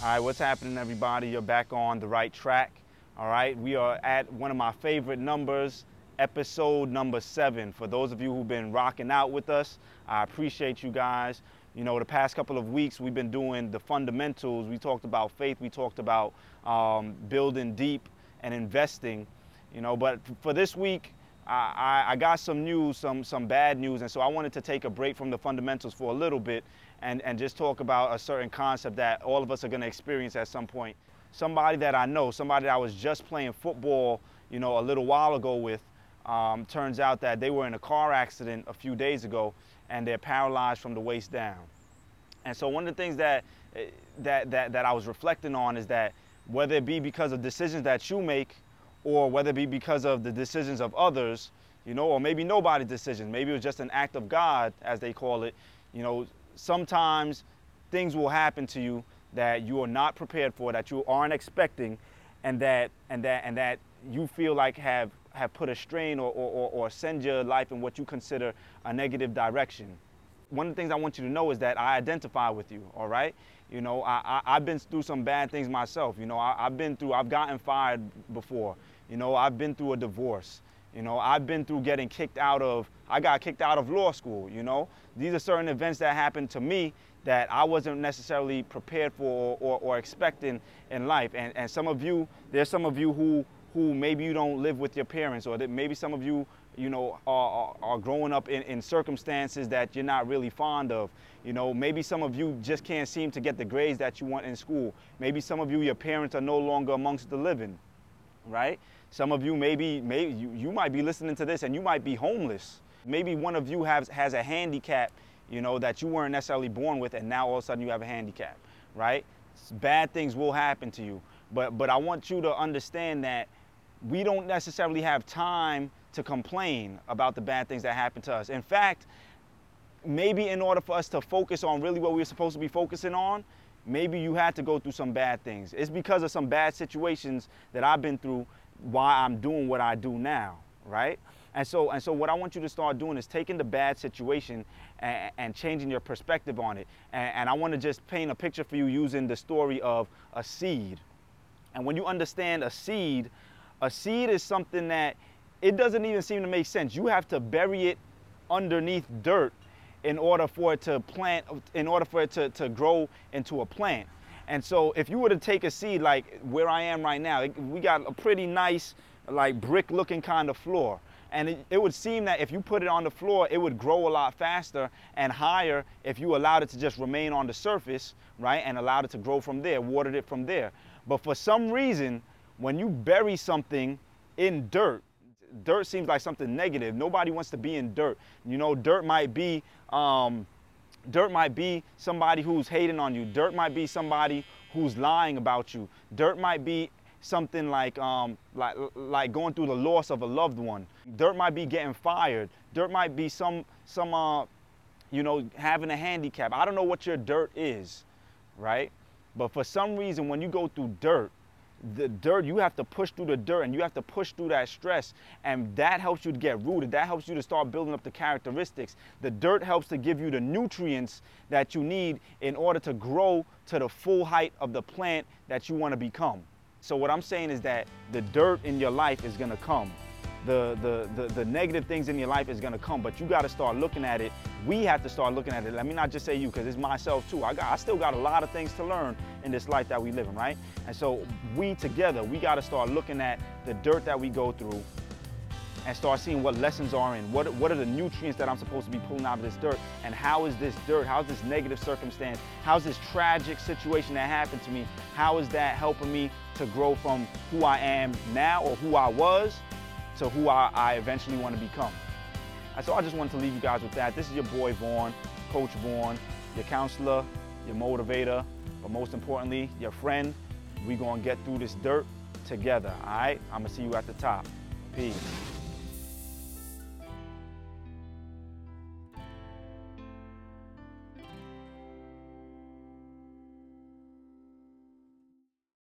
All right, what's happening, everybody? You're back on the right track. All right, we are at one of my favorite numbers, episode number 7. For those of you who've been rocking out with us, I appreciate you guys. You know, the past couple of weeks, we've been doing the fundamentals. We talked about faith. We talked about building deep and investing, you know. But for this week, I got some news, some bad news. And so I wanted to take a break from the fundamentals for a little bit and just talk about a certain concept that all of us are going to experience at some point. Somebody that I know, somebody that I was just playing football, you know, a little while ago with, turns out that they were in a car accident a few days ago and they're paralyzed from the waist down. And so one of the things that I was reflecting on is that whether it be because of decisions that you make or whether it be because of the decisions of others, you know, or maybe nobody's decision, maybe it was just an act of God, as they call it, you know, sometimes things will happen to you that you are not prepared for, that you aren't expecting, and that you feel like have put a strain or send your life in what you consider a negative direction. One of the things I want you to know is that I identify with you, all right? You know, I've been through some bad things myself. You know, I've gotten fired before. You know, I've been through a divorce. You know, I've been through I got kicked out of law school, you know. These are certain events that happened to me that I wasn't necessarily prepared for or expecting in life. And some of you, there's some of you who maybe you don't live with your parents, or that maybe some of you, you know, are growing up in circumstances that you're not really fond of. You know, maybe some of you just can't seem to get the grades that you want in school. Maybe some of you, your parents are no longer amongst the living, right? Some of you, maybe you might be listening to this and you might be homeless. Maybe one of you has a handicap, you know, that you weren't necessarily born with, and now all of a sudden you have a handicap, right? Bad things will happen to you. But I want you to understand that we don't necessarily have time to complain about the bad things that happen to us. In fact, maybe in order for us to focus on really what we're supposed to be focusing on, maybe you had to go through some bad things. It's because of some bad situations that I've been through why I'm doing what I do now, right? And so what I want you to start doing is taking the bad situation and changing your perspective on it. And I want to just paint a picture for you using the story of a seed. And when you understand a seed is something that it doesn't even seem to make sense. You have to bury it underneath dirt in order for it to plant, in order for it to grow into a plant. And so if you were to take a seed like where I am right now, we got a pretty nice, like brick looking kind of floor. And it would seem that if you put it on the floor, it would grow a lot faster and higher if you allowed it to just remain on the surface, right? And allowed it to grow from there, watered it from there. But for some reason, when you bury something in dirt seems like something negative. Nobody wants to be in dirt. You know, dirt might be somebody who's hating on you. Dirt might be somebody who's lying about you. Dirt might be something like going through the loss of a loved one. Dirt might be getting fired. Dirt might be some you know, having a handicap. I don't know what your dirt is, right? But for some reason, when you go through dirt, you have to push through the dirt and you have to push through that stress, and that helps you to get rooted. That helps you to start building up the characteristics. The dirt helps to give you the nutrients that you need in order to grow to the full height of the plant that you want to become. So what I'm saying is that the dirt in your life is going to come. The negative things in your life is going to come, but you got to start looking at it. We have to start looking at it. Let me not just say you, because it's myself too. I still got a lot of things to learn in this life that we live in, right? And so we together, we got to start looking at the dirt that we go through and start seeing what lessons are in, what are the nutrients that I'm supposed to be pulling out of this dirt, and how is this dirt, how's this negative circumstance, how's this tragic situation that happened to me, how is that helping me to grow from who I am now or who I was to who I eventually want to become. And so I just wanted to leave you guys with that. This is your boy Vaughn, Coach Vaughn, your counselor, your motivator, but most importantly, your friend. We're going to get through this dirt together, all right? I'm going to see you at the top. Peace.